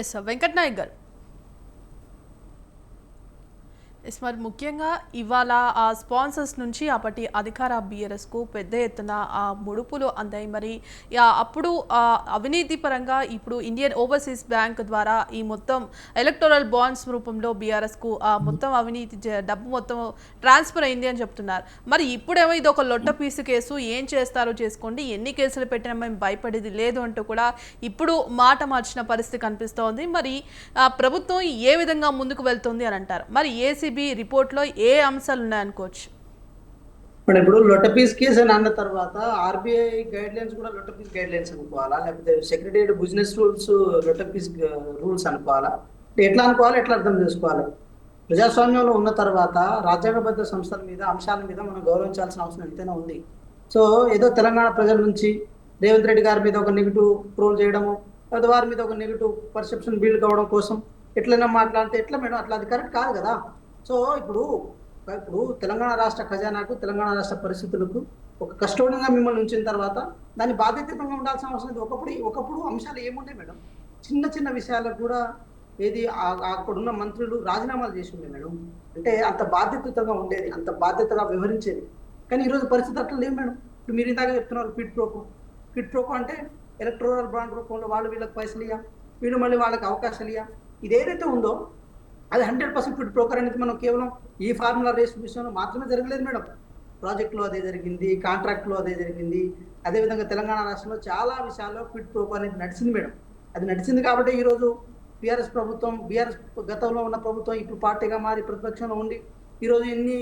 Yes Venkat Naik గారు. మరి ముఖ్యంగా ఇవాళ ఆ స్పాన్సర్స్ నుంచి అప్పటి అధికార బీఆర్ఎస్కు పెద్ద ఎత్తున ఆ ముడుపులు అందాయి. మరి అప్పుడు అవినీతి పరంగా ఇప్పుడు ఇండియన్ ఓవర్సీస్ బ్యాంక్ ద్వారా ఈ మొత్తం ఎలక్టోరల్ బాండ్స్ రూపంలో బీఆర్ఎస్కు ఆ మొత్తం అవినీతి డబ్బు మొత్తం ట్రాన్స్ఫర్ అయింది అని చెప్తున్నారు. మరి ఇప్పుడేమో ఇది ఒక లొట్ట పీసు కేసు, ఏం చేస్తారో చేసుకోండి, ఎన్ని కేసులు పెట్టినా మేము భయపడేది లేదు అంటూ కూడా ఇప్పుడు మాట మార్చిన పరిస్థితి కనిపిస్తోంది. మరి ప్రభుత్వం ఏ విధంగా ముందుకు వెళ్తుంది అని అంటారు. మరి ఏసీబీ రిపోర్ట్లో ఏ అంశాలు ఉన్నాయనుకోవచ్చు? ఇప్పుడు లొట్టపీస్ కేసు అని అన్న తర్వాత ఆర్బీఐ గైడ్ లైన్స్ కూడా లొట్టపీస్ గైడ్ లైన్స్ అనుకోవాలా, లేకపోతే సెక్రటరియట్ బిజినెస్ రూల్స్ లొట్టపీస్ రూల్స్ అనుకోవాలా? ఎట్లా అనుకోవాలి, ఎట్లా అర్థం చేసుకోవాలి? ప్రజాస్వామ్యంలో ఉన్న తర్వాత రాజ్యాంగబద్ధ సంస్థల మీద అంశాల మీద మనం గౌరవించాల్సిన అవసరం ఎంతైనా ఉంది. సో ఏదో తెలంగాణ ప్రజల నుంచి రేవంత్ రెడ్డి గారి మీద ఒక నెగిటివ్ ట్రోల్ చేయడము, లేదా వారి మీద ఒక నెగిటివ్ పర్సెప్షన్ బిల్డ్ కావడం కోసం ఎట్లైనా మాట్లాడితే ఎట్లా మేడం? అట్లా అది కరెక్ట్ కాదు కదా. సో ఇప్పుడు తెలంగాణ రాష్ట్ర ఖజానాకు, తెలంగాణ రాష్ట్ర పరిస్థితులకు ఒక కస్టోడియన్గా మిమ్మల్ని ఉంచిన తర్వాత దాన్ని బాధ్యతగా ఉండాల్సిన అవసరం లేదు. ఒకప్పుడు అంశాలు ఏముండే మేడం, చిన్న చిన్న విషయాలకు కూడా ఏది అక్కడున్న మంత్రులు రాజీనామాలు చేసి ఉండే మేడం. అంటే అంత బాధ్యతగా ఉండేది, అంత బాధ్యతగా వ్యవహరించేది. కానీ ఈరోజు పరిస్థితి అట్లా లేవు మేడం. ఇప్పుడు మీరు ఇందాక చెప్తున్నారు క్విట్ ప్రోకో అంటే ఎలక్టోరల్ బాండ్ రూపంలో వాళ్ళు వీళ్ళకి పైసలు ఇయ్యా, వీళ్ళు మళ్ళీ వాళ్ళకి అవకాశాలు ఇయ్యా. ఇది ఏదైతే ఉందో అది 100% క్విట్ ప్రోకర్ అనేది మనం కేవలం ఈ ఫార్ములా రేస్ విషయంలో మాత్రమే జరగలేదు మేడం. ప్రాజెక్టులో అదే జరిగింది, కాంట్రాక్ట్లో అదే జరిగింది. అదేవిధంగా తెలంగాణ రాష్ట్రంలో చాలా విషయాల్లో క్విట్ ప్రోకో అనేది నడిచింది మేడం. అది నడిచింది కాబట్టి ఈరోజు బీఆర్ఎస్ ప్రభుత్వం, బీఆర్ఎస్ గతంలో ఉన్న ప్రభుత్వం ఇప్పుడు పార్టీగా మారి ప్రతిపక్షంలో ఉండి ఈరోజు ఇన్ని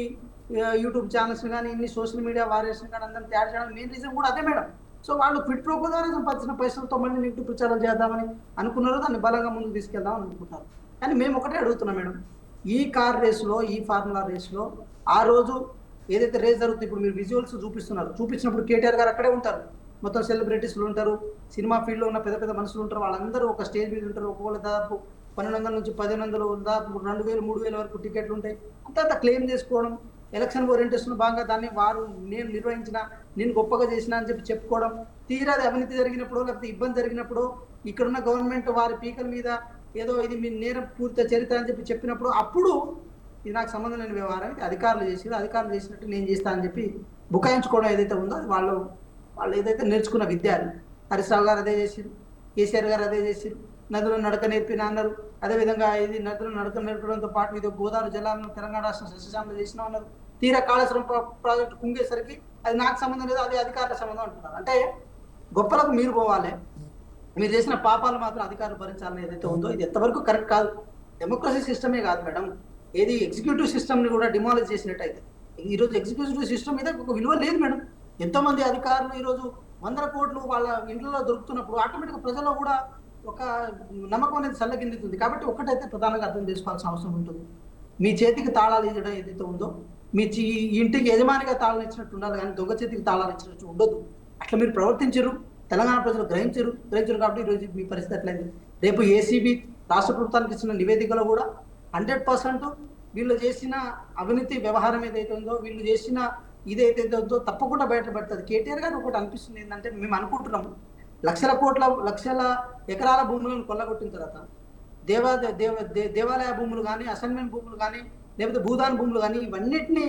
యూట్యూబ్ ఛానల్స్ కానీ, ఇన్ని సోషల్ మీడియా వారియర్స్ కానీ అందరినీ తయారు చేయడం మెయిన్ రీజన్ కూడా అదే మేడం. సో వాళ్ళు క్విట్ ప్రోకో ద్వారా సంపాదించిన పైసలతో మళ్ళీ నెగిటివ్ ప్రచారం చేద్దామని అనుకున్నారో దాన్ని బలంగా ముందుకు తీసుకెళ్దామని అనుకుంటారు. కానీ మేము ఒకటే అడుగుతున్నాం మేడం, ఈ కార్ రేసులో, ఈ ఫార్ములా రేసులో ఆ రోజు ఏదైతే రేస్ జరుగుతుంది, ఇప్పుడు మీరు విజువల్స్ చూపించినప్పుడు కేటీఆర్ గారు అక్కడే ఉంటారు, మొత్తం సెలబ్రిటీస్లు ఉంటారు, సినిమా ఫీల్డ్లో ఉన్న పెద్ద పెద్ద మనుషులు ఉంటారు, వాళ్ళందరూ ఒక స్టేజ్ మీద ఉంటారు. ఒక్కొక్కరు దాదాపు 1200 నుంచి 1500, దాదాపు 2000, 3000 వరకు టికెట్లు ఉంటాయి. అంతా క్లెయిమ్ చేసుకోవడం, ఎలక్షన్ ఓరియంటేషన్ భాగంగా దాన్ని వారు నేను నిర్వహించిన, నేను గొప్పగా చేసిన అని చెప్పి చెప్పుకోవడం. తీరాది అవినీతి జరిగినప్పుడు, లేకపోతే ఇబ్బంది జరిగినప్పుడు ఇక్కడున్న గవర్నమెంట్ వారి పీకల మీద ఏదో ఇది మీ నేరం పూర్తి చరిత్ర అని చెప్పినప్పుడు అప్పుడు ఇది నాకు సంబంధం లేని వ్యవహారం, ఇది అధికారులు చేసినట్టు నేను చేస్తా అని చెప్పి బుకాయించుకోవడం ఏదైతే ఉందో అది వాళ్ళు ఏదైతే నేర్చుకున్న విద్య. అది హరీష్ రావు గారు అదే చేసిరు, కేసీఆర్ గారు అదే చేసిరు, నదులను నడక నేర్పిన అన్నారు. అదేవిధంగా ఇది నదులను నడక నేర్పడంతో పాటు ఇది గోదావరి జలాలను తెలంగాణ రాష్ట్రం సస్యశామలు చేసినా అన్నారు. తీరా కాళేశ్వరం ప్రాజెక్టు కుంగేసరికి అది నాకు సంబంధం లేదు, అది అధికారుల సంబంధం అంటున్నారు. అంటే గొప్పలకు మీరు పోవాలి, మీరు చేసిన పాపాలు మాత్రం అధికారులు భరించాలని ఏదైతే ఉందో ఇది ఎంతవరకు కరెక్ట్ కాదు. డెమోక్రసీ సిస్టమే కాదు మేడం, ఏది ఎగ్జిక్యూటివ్ సిస్టమ్ని కూడా డిమాలిష్ చేసినట్టయితే ఈరోజు ఎగ్జిక్యూటివ్ సిస్టమ్ మీద ఒక విలువ లేదు మేడం. ఎంతోమంది అధికారులు ఈరోజు 100 కోట్లు వాళ్ళ ఇంట్లో దొరుకుతున్నప్పుడు ఆటోమేటిక్గా ప్రజల్లో కూడా ఒక నమ్మకం అనేది చల్లకిందుతుంది. కాబట్టి ఒక్కటైతే ప్రధానంగా అర్థం చేసుకోవాల్సిన అవసరం ఉంటుంది, మీ చేతికి తాళాలు ఇవ్వడం ఏదైతే ఉందో మీ ఇంటికి యజమానిగా తాళాలు ఇచ్చినట్టు ఉండాలి, కానీ దొంగ చేతికి తాళాలు ఇచ్చినట్టు ఉండదు. అట్లా మీరు ప్రవర్తించరు, తెలంగాణ ప్రజలు గ్రహించరు కాబట్టి ఈరోజు మీ పరిస్థితి ఎట్లయింది. రేపు ఏసీబీ రాష్ట్ర ప్రభుత్వానికి ఇచ్చిన నివేదికలో కూడా 100% వీళ్ళు చేసిన అవినీతి వ్యవహారం ఏదైతే ఉందో, వీళ్ళు చేసిన ఇదైతే ఉందో తప్పకుండా బయటపడుతుంది. కేటీఆర్ గారు ఒకటి అనిపిస్తుంది ఏంటంటే, మేము అనుకుంటున్నాము లక్షల ఎకరాల భూములను కొల్లగొట్టిన తర్వాత దేవాలయ భూములు కానీ, అసైన్మెంట్ భూములు కానీ, లేకపోతే భూదాన భూములు కానీ ఇవన్నిటినీ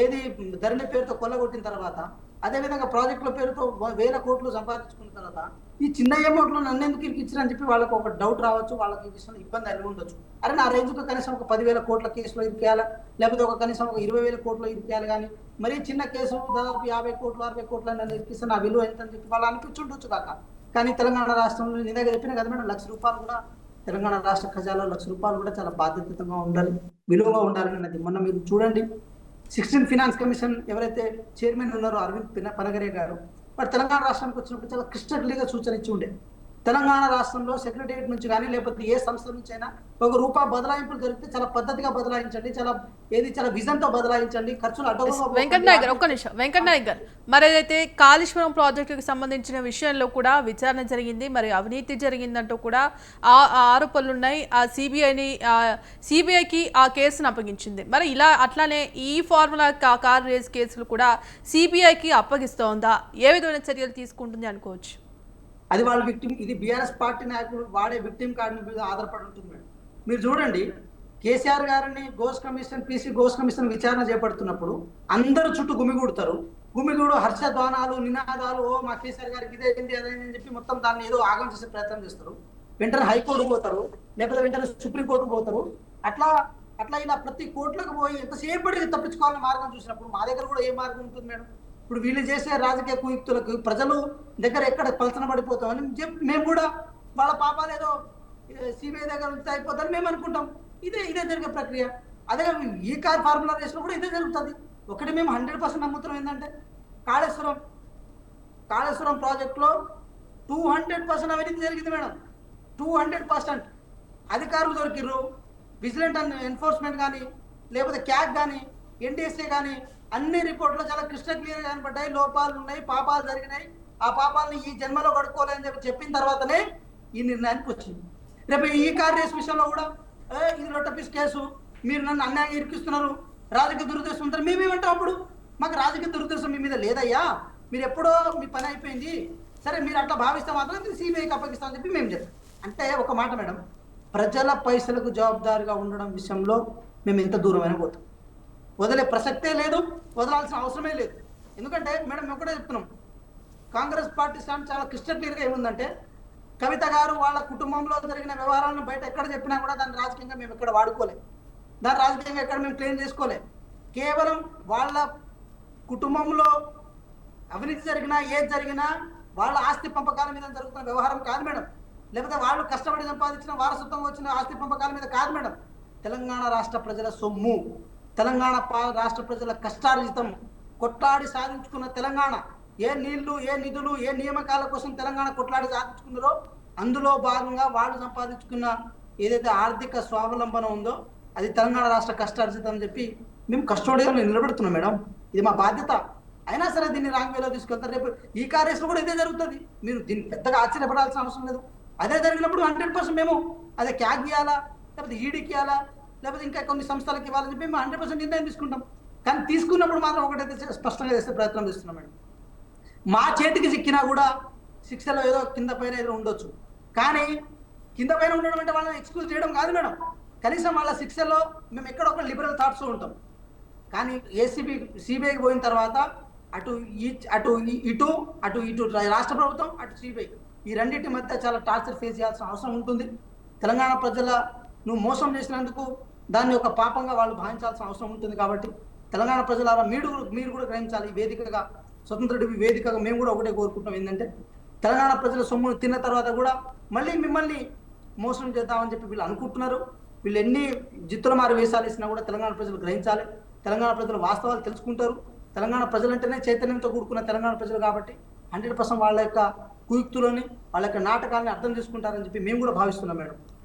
ఏది ధరణి పేరుతో కొల్లగొట్టిన తర్వాత, అదేవిధంగా ప్రాజెక్టుల పేరుతో 1000 కోట్లు సంపాదించుకున్న తర్వాత ఈ చిన్న అమౌంట్లో నన్ను ఎందుకు ఇచ్చిరని చెప్పి వాళ్ళకి ఒక డౌట్ రావచ్చు, వాళ్ళకి ఈ విషయంలో ఇబ్బంది అయి ఉండొచ్చు. అరే నా రేంజ్లో కనీసం ఒక 10,000 కోట్ల కేసులో ఇరికేయాలి, లేకపోతే కనీసం ఒక 20,000 కోట్లు ఇరికేయాలి. కానీ మరీ చిన్న కేసు దాదాపు 50 కోట్లు 60 కోట్లు నన్ను ఇరికిస్తే నా విలువ ఎంత అని చెప్పి వాళ్ళు అనిపించుండొచ్చు కాక. కానీ తెలంగాణ రాష్ట్రంలో నిన్నగా చెప్పిన కదా మేడం, ₹1,00,000 కూడా తెలంగాణ రాష్ట్ర ఖజానాలో ₹1,00,000 కూడా చాలా బాధ్యతగా ఉండాలి, విలువగా ఉండాలి అన్నది. మొన్న మీరు చూడండి 16 ఫినాన్స్ కమిషన్ ఎవరైతే చైర్మన్ ఉన్నారో అరవింద్ పనగరే గారు, వాడు తెలంగాణ రాష్ట్రానికి వచ్చినప్పుడు చాలా క్లిష్టంగా సూచన ఇచ్చి ఉండే, తెలంగాణ రాష్ట్రంలో సెక్రటరియట్ నుంచి కానీ లేకపోతే ఏ సంస్థ నుంచి అయినా ₹1 బదలాయింపులు జరిగితే చాలా పద్ధతిగా బదలాయించండి, చాలా విజన్తో బదలాయించండి, ఖర్చులు అడ్డగోలుగా. వెంకట్ నాయక్ గారు ఒక్క నిమిషం. వెంకట్ నాయక్ గారు, మరి ఏదైతే కాళేశ్వరం ప్రాజెక్టుకి సంబంధించిన విషయంలో కూడా విచారణ జరిగింది, మరి అవినీతి జరిగిందంటూ కూడా ఆరోపణలు ఉన్నాయి. ఆ సిబిఐకి ఆ కేసును అప్పగించింది. మరి ఇలా అట్లానే ఈ ఫార్ములా కార్ రేస్ కేసులు కూడా సిబిఐకి అప్పగిస్తోందా? ఏ విధమైన చర్యలు తీసుకుంటుంది అనుకోవచ్చు? అది వాళ్ళ విక్టిమ్. ఇది బీఆర్ఎస్ పార్టీ నాయకులు వాడే విక్టిమ్ కార్డు మీద ఆధారపడి ఉంటుంది మేడం. మీరు చూడండి, కేసీఆర్ గారిని పీసీ ఘోష్ కమిషన్ విచారణ చేపడుతున్నప్పుడు అందరూ చుట్టూ గుమిగూడతారు. గుమిగూడు హర్షధ్వానాలు, నినాదాలు, ఓ మా కేసీఆర్ గారికి ఇదేంటి అదేంటి అని చెప్పి మొత్తం దాన్ని ఏదో ఆగం చేసే ప్రయత్నం చేస్తారు. వెంటనే హైకోర్టు పోతారు, లేకపోతే వెంటనే సుప్రీంకోర్టు పోతారు. అట్లా అట్లా ఇలా ప్రతి కోర్టులకు పోయి ఎంతసేపటికి తప్పించుకోవాలని మార్గం చూసినప్పుడు మా దగ్గర కూడా ఏ మార్గం ఉంటుంది మేడం? ఇప్పుడు వీళ్ళు చేసే రాజకీయ కుయుక్తులకు ప్రజలు దగ్గర ఎక్కడ పలసన పడిపోతామని మేము కూడా వాళ్ళ పాపాలు ఏదో సిబిఐ దగ్గర ఉంచితే అయిపోతుందని మేము అనుకుంటాం. ఇదే జరిగే ప్రక్రియ. అదే ఈ కార్ ఫార్ములా రేస్లో కూడా ఇదే జరుగుతుంది. ఒకటి మేము 100% నమ్ముతున్నాం ఏంటంటే కాళేశ్వరం ప్రాజెక్టులో 200% అవినీతి జరిగింది మేడం. 200% అధికారులు దొరికిర్రు. విజిలెంట్ అండ్ ఎన్ఫోర్స్మెంట్ కానీ, లేకపోతే క్యాగ్ కానీ, ఎన్డీఎస్ఏ కానీ అన్ని రిపోర్ట్లో చాలా క్రిస్టల్ క్లియర్ కనపడ్డాయి. లోపాలు ఉన్నాయి, పాపాలు జరిగినాయి. ఆ పాపాలని ఈ జన్మలో కడుక్కోవాలని చెప్పిన తర్వాతనే ఈ నిర్ణయానికి వచ్చింది. రేపు ఈ కార్ రేస్ విషయంలో కూడా ఇది లొట్టపీస్ కేసు, మీరు నన్ను అన్యాయంగా ఇరికిస్తున్నారు, రాజకీయ దురుద్దేశం ఉంటారు. మేమేమంటాం అప్పుడు? మాకు రాజకీయ దురుద్దేశం మీ మీద లేదయ్యా, మీరు ఎప్పుడో మీ పని అయిపోయింది, సరే మీరు అట్లా భావిస్తే మాత్రం సిబిఐకి అప్పగిస్తామని చెప్పి మేము చెప్తాం. అంటే ఒక మాట మేడం, ప్రజల పైసలకు జవాబుదారిగా ఉండడం విషయంలో మేము ఎంత దూరమైనా పోతాం. వదిలే ప్రసక్తే లేదు, వదలాల్సిన అవసరమే లేదు. ఎందుకంటే మేడం మేము ఒకటే చెప్తున్నాం, కాంగ్రెస్ పార్టీ స్టాండ్ చాలా క్రిస్టల్ క్లియర్గా ఏముందంటే, కవిత గారు వాళ్ళ కుటుంబంలో జరిగిన వ్యవహారాలను బయట ఎక్కడ చెప్పినా కూడా దాన్ని రాజకీయంగా మేము ఎక్కడ వాడుకోలేదు, దాన్ని రాజకీయంగా ఎక్కడ మేము క్లెయిమ్ చేసుకోలేదు. కేవలం వాళ్ళ కుటుంబంలో అవినీతి జరిగినా ఏది జరిగినా వాళ్ళ ఆస్తి పంపకాల మీద జరుగుతున్న వ్యవహారం కాదు మేడం. లేకపోతే వాళ్ళు కష్టపడి సంపాదించిన వారసత్వం వచ్చిన ఆస్తి పంపకాల మీద కాదు మేడం. తెలంగాణ రాష్ట్ర ప్రజల సొమ్ము, తెలంగాణ రాష్ట్ర ప్రజల కష్టార్జితం, కొట్లాడి సాధించుకున్న తెలంగాణ, ఏ నీళ్లు, ఏ నిధులు, ఏ నియామకాల కోసం తెలంగాణ కొట్లాడి సాధించుకున్నారో అందులో భాగంగా వాళ్ళు సంపాదించుకున్న ఏదైతే ఆర్థిక స్వావలంబన ఉందో అది తెలంగాణ రాష్ట్ర కష్టార్జితం అని చెప్పి మేము కస్టోడియన్ నిలబెడుతున్నాం మేడం. ఇది మా బాధ్యత. అయినా సరే దీన్ని రాంగ్ వేలో తీసుకెళ్తారు. రేపు ఈ కార్యక్రమం కూడా ఇదే జరుగుతుంది. మీరు దీన్ని పెద్దగా ఆశ్చర్యపడాల్సిన అవసరం లేదు. అదే జరిగినప్పుడు 100% మేము అదే క్యాగ్ ఇవ్వాలా, లేకపోతే ఈడీకి ఇవ్వాలా, లేకపోతే ఇంకా కొన్ని సంస్థలకు ఇవ్వాలని చెప్పి మేము 100% నిర్ణయం తీసుకుంటాం. కానీ తీసుకున్నప్పుడు మాత్రం ఒకటైతే స్పష్టంగా చేసే ప్రయత్నం చేస్తున్నాం మేడం. మా చేతికి చిక్కినా కూడా శిక్షలో ఏదో కింద పైన ఏదో ఉండొచ్చు, కానీ కింద పైన ఉండడం అంటే వాళ్ళని ఎక్స్క్యూజ్ చేయడం కాదు మేడం. కనీసం వాళ్ళ శిక్షలో మేము ఎక్కడ ఒక లిబరల్ థాట్స్ ఉంటాం. కానీ సిబిఐకి పోయిన తర్వాత అటు ఇటు రాష్ట్ర ప్రభుత్వం, అటు సిబిఐ, ఈ రెండింటి మధ్య చాలా టార్చర్ ఫేస్ చేయాల్సిన అవసరం ఉంటుంది. తెలంగాణ ప్రజల నువ్వు మోసం చేసినందుకు దాన్ని ఒక పాపంగా వాళ్ళు భావించాల్సిన అవసరం ఉంటుంది. కాబట్టి తెలంగాణ ప్రజల మీరు కూడా గ్రహించాలి. ఈ వేదికగా, స్వతంత్ర టీవీ వేదికగా మేము కూడా ఒకటే కోరుకుంటాం ఏంటంటే, తెలంగాణ ప్రజల సొమ్మును తిన్న తర్వాత కూడా మళ్ళీ మిమ్మల్ని మోసం చేద్దామని చెప్పి వీళ్ళు అనుకుంటున్నారు. వీళ్ళు ఎన్ని జిత్తుల మారి వేషాలు ఇచ్చినా కూడా తెలంగాణ ప్రజలు గ్రహించాలి. తెలంగాణ ప్రజల వాస్తవాలు తెలుసుకుంటారు. తెలంగాణ ప్రజలంటేనే చైతన్యంతో కూడుకున్న తెలంగాణ ప్రజలు కాబట్టి 100% వాళ్ళ యొక్క కుయుక్తులని, వాళ్ళ యొక్క నాటకాన్ని అర్థం చేసుకుంటారని చెప్పి మేము కూడా భావిస్తున్నాం మేడం.